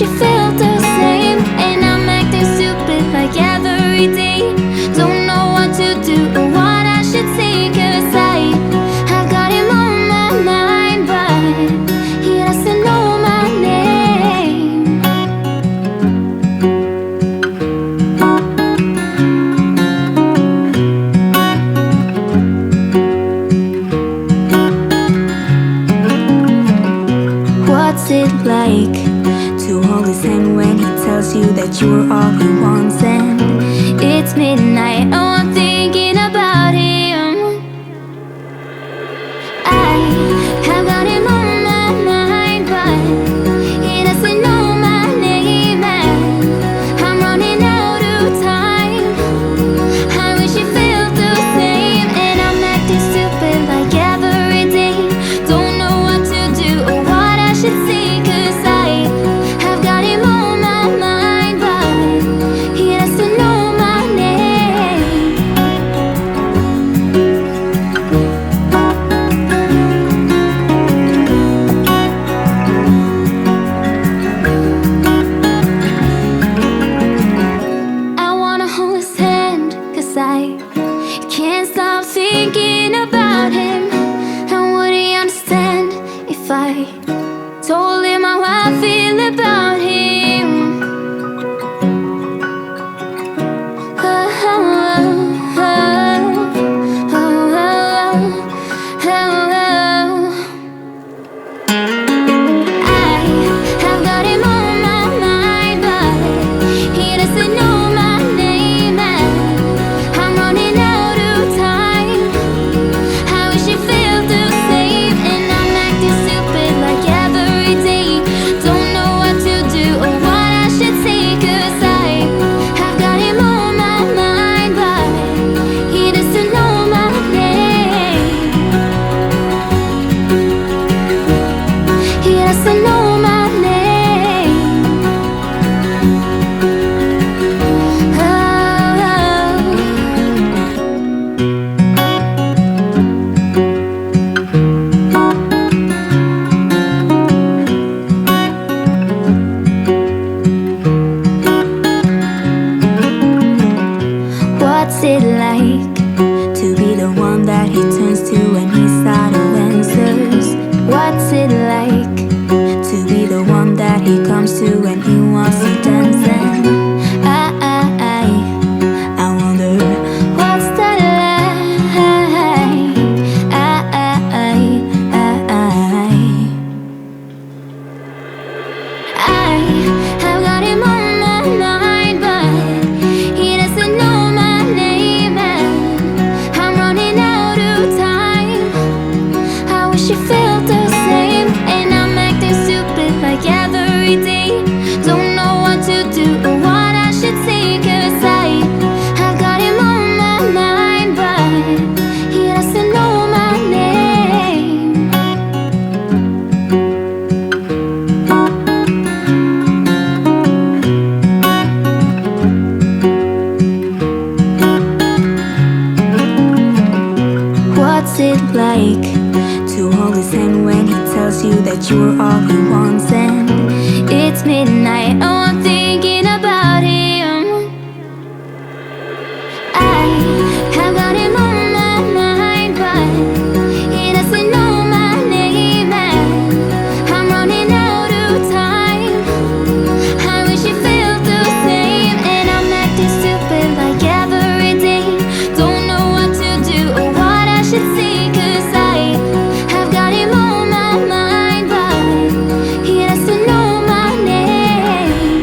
wish you felt the same. And I'm acting stupid like every day. Don't know what to do or what I should say, 'cause I've got him on my mind, but he doesn't know my name. What's it like to hold his hand when he tells you that you're all he wants? And it's midnight, oh, I'm thinking about him. I have got him on my mind, but he doesn't know my name. And I'm running out of time. I wish you felt the same. And I'm acting stupid like every day. Don't know what to do or what I should say, 'cause have got him on my mind, but he doesn't know my name. I wanna hold his hand, 'cause I can't stop thinking about him. And would he understand if I told him how I feel about him? Oh, oh, oh, oh, oh, oh. I have got him on my mind, but he doesn't know my name. And I'm running out of time. I wish you felt the same. And I'm acting stupid like every day. Don't know what to do or what I should say, 'cause have got him on my mind, but he doesn't know my name. He doesn't know my name. What's it like to be the one that he turns to when he's out of answers? What's it like to be the one that he comes to when he wants to dance? And I wonder what's that like. I have got him on my mind, but he doesn't know my name. And I'm running out of time. I wish you felt the same. And I'm acting stupid like every day. Don't know what to do or what I should say, 'cause have got him on my mind, but he doesn't know my name. What's it like to hold his hand when he tells you that you're all he wants? And it's midnight, oh, I'm thinking about him. I have got him on my mind, but he doesn't know my name. And I'm running out of time. I wish you felt the same. And I'm acting stupid like every day. Don't know what to do or what I should say, 'cause have got him on my mind, but he doesn't know my name.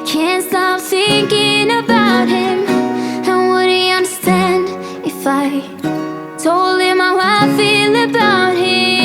Can't stop thinking about him. And would he understand if I told him how I feel about him?